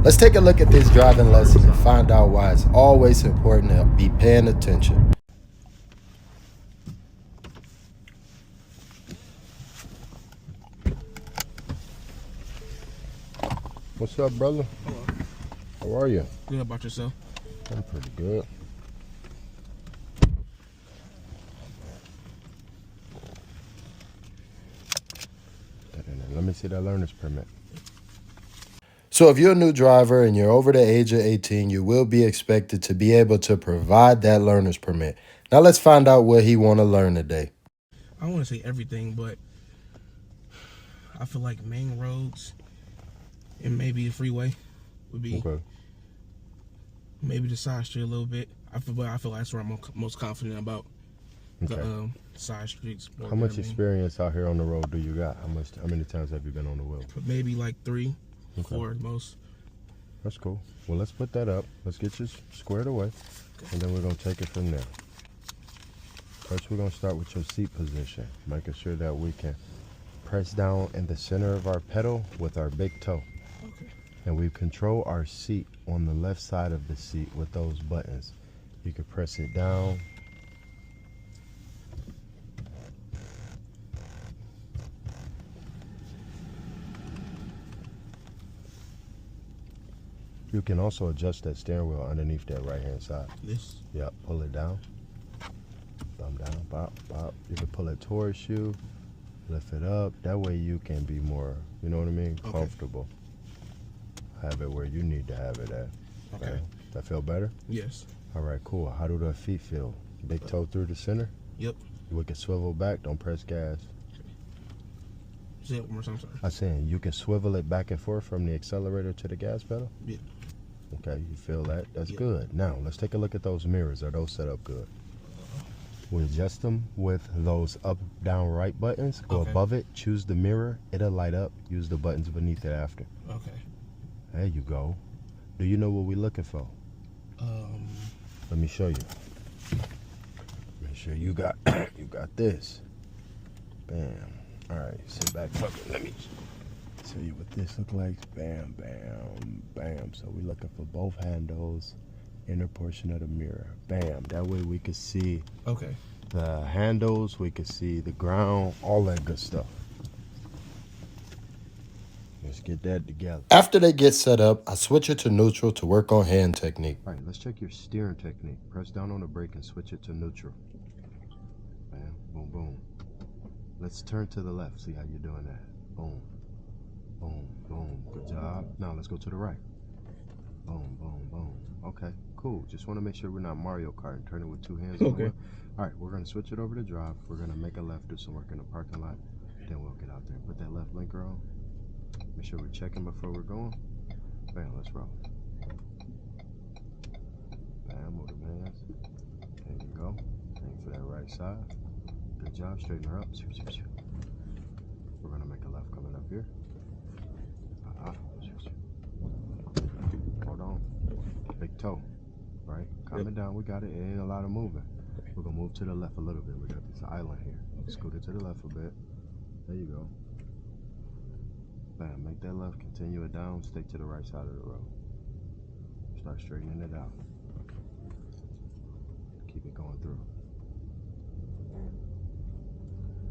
Let's take a look at this driving lesson and find out why it's always important to be paying attention. What's up, brother? Hello. How are you? Good about yourself? I'm pretty good. Let me see that learner's permit. So if you're a new driver and you're over the age of 18, you will be expected to be able to provide that learner's permit. Now let's find out what he want to learn today. I don't want to say everything, but I feel like main roads and maybe the freeway would be Okay. maybe the side street a little bit. I feel like that's where I'm most confident about Okay. the side streets. How much experience out here on the road do you got? How many times have you been on the wheel? Maybe like 3, Okay. 4 at most. That's cool. Well, let's put that up. Let's get you squared away, and then we're gonna take it from there. First, we're gonna start with your seat position, making sure that we can press down in the center of our pedal with our big toe. Okay. And we control our seat on the left side of the seat with those buttons. You can press it down. You can also adjust that steering wheel underneath that right hand side. This. Yep, pull it down. Thumb down, pop, pop. You can pull it towards you, lift it up. That way you can be more, you know what I mean, Okay. comfortable. Have it where you need to have it at. Okay. That feel better? Yes. All right, cool. How do the feet feel? Big toe through the center? Yep. We can swivel back, don't press gas. Say it one more time, sorry. I'm saying you can swivel it back and forth from the accelerator to the gas pedal? Yeah. Okay, you feel that? That's Yeah. good. Now, let's take a look at those mirrors. Are those set up good? We adjust them with those up, down, right buttons. Go Okay. above it, choose the mirror. It'll light up. Use the buttons beneath it after. Okay. There you go. Do you know what we're looking for? Let me show you. Make sure you got you got this. Bam. All right, sit back. Fuck it. Let me show you what this look like. Bam, bam, bam. So we're looking for both handles, inner portion of the mirror. Bam. That way we can see Okay. the handles, we can see the ground, all that good stuff. Let's get that together. After they get set up, I switch it to neutral to work on hand technique. All right, let's check your steering technique. Press down on the brake and switch it to neutral. Bam, boom, boom. Let's turn to the left. See how you're doing that. Boom, boom, boom. Good job. Now let's go to the right. Boom, boom, boom. Okay, cool. Just want to make sure we're not Mario Kart and turn it with 2 hands on the Okay. wheel. All right, we're going to switch it over to drive. We're going to make a left, do some work in the parking lot. Then we'll get out there. Put that left blinker on. Make sure we're checking before we're going. Bam, let's roll. Bam, move the hands. There you go. Aim for that right side. Good job. Straighten her up. We're going to make a left coming up here. Hold on. Big toe. Right? Calm it down. We got it. It ain't a lot of moving. We're going to move to the left a little bit. We got this island here. Scoot it to the left a bit. There you go. Bam. Make that left. Continue it down. Stick to the right side of the road. Start straightening it out. Keep it going through.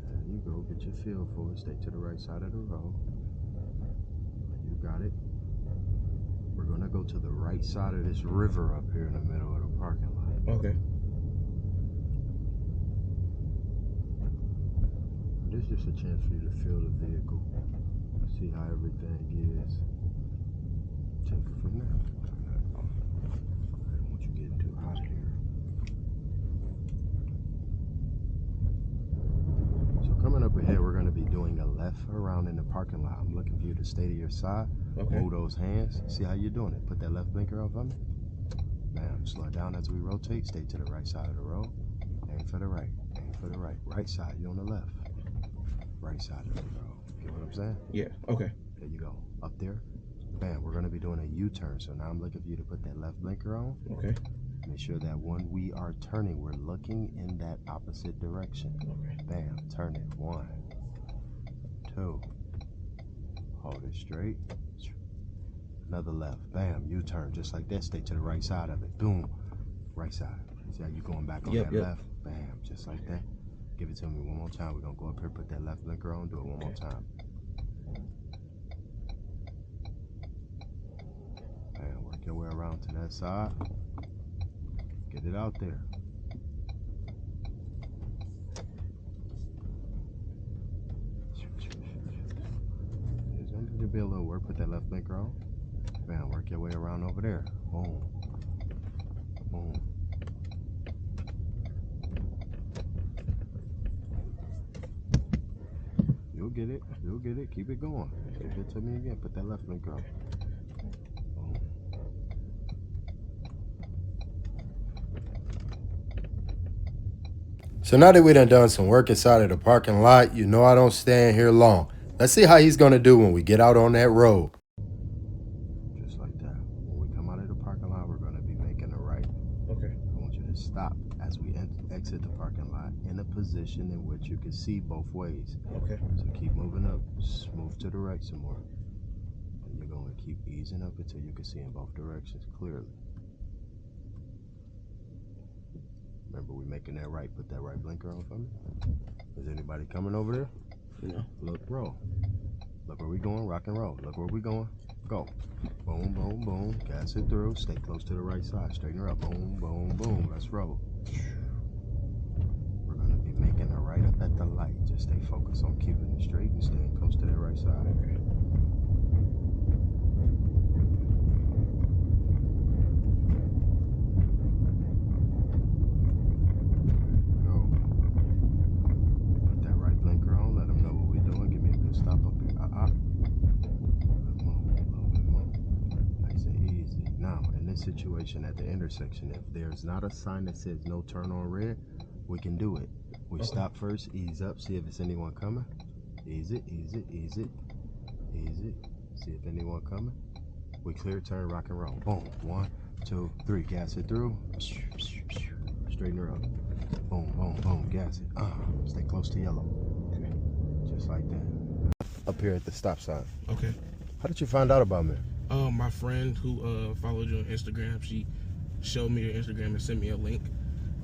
There you go. Get your feel for it. Stay to the right side of the road. You got it. We're going to go to the right side of this river up here in the middle of the parking lot. Okay. This is just a chance for you to feel the vehicle. See how everything is. Take it from there. I don't want you getting too hot here. So coming up ahead, we're going to be doing a left around in the parking lot. I'm looking for you to stay to your side. Okay. Move those hands. See how you're doing it. Put that left blinker up on me. Bam. Slow it down as we rotate. Stay to the right side of the road. Aim for the right. Aim for the right. Right side. You're on the left. Right side of the road. You know what I'm saying? Yeah. Okay. There you go. Up there. Bam. We're going to be doing a U-turn. So now I'm looking for you to put that left blinker on. Okay. Make sure that when we are turning, we're looking in that opposite direction. Okay. Bam. Turn it. 1, 2. Hold it straight. Another left. Bam. U-turn. Just like that. Stay to the right side of it. Boom. Right side. See how you going back on that left? Bam. Just like that. Give it to me one more time. We're going to go up here, put that left blinker on. Do it one more time. Bam. Work your way around to that side. Get it out there. There's going to be a little work. Put that left blinker on. Bam. Work your way around over there. Boom. Boom. You'll get it. You'll get it. Keep it going. Give it to me again. Put that left blinker on. Boom. So now that we done some work inside of the parking lot, you know I don't stay in here long. Let's see how he's going to do when we get out on that road. Just like that. When we come out of the parking lot, we're going to be making a right. Okay. I want you to stop as we exit the parking lot in a position in which you can see both ways. Okay. So keep moving up. Move to the right some more. And you're going to keep easing up until you can see in both directions clearly. Remember, we're making that right. Put that right blinker on for me. Is anybody coming over there? No. Look, roll. Look where we going. Rock and roll. Look where we going. Go. Boom, boom, boom. Gas it through. Stay close to the right side. Straighten her up. Boom, boom, boom. Let's roll. We're going to be making a right up at the light. Just stay focused on keeping it straight and staying close to that right side. Okay. Go. Put that right blinker on. Let them know what we're doing. Give me a good stop up here. Nice and easy. Now, in this situation at the intersection, if there's not a sign that says no turn on red, we can do it. We stop first, ease up, see if it's anyone coming. Ease it, ease it, ease it, ease it. See if anyone coming. We clear turn, rock and roll. Boom. 1, 2, 3. Gas it through. Straighten her up. Boom, boom, boom. Gas it. Stay close to yellow. Okay. Just like that. Up here at the stop sign. Okay. How did you find out about me? My friend who followed you on Instagram, she showed me your Instagram and sent me a link.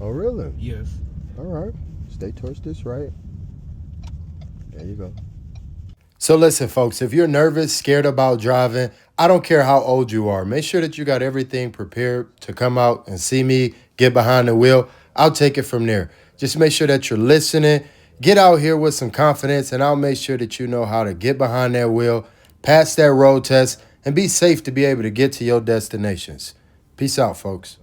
Oh, really? Yes. All right. Stay towards this right. There you go. So listen, folks, if you're nervous, scared about driving, I don't care how old you are. Make sure that you got everything prepared to come out and see me, get behind the wheel. I'll take it from there. Just make sure that you're listening. Get out here with some confidence, and I'll make sure that you know how to get behind that wheel, pass that road test, and be safe to be able to get to your destinations. Peace out, folks.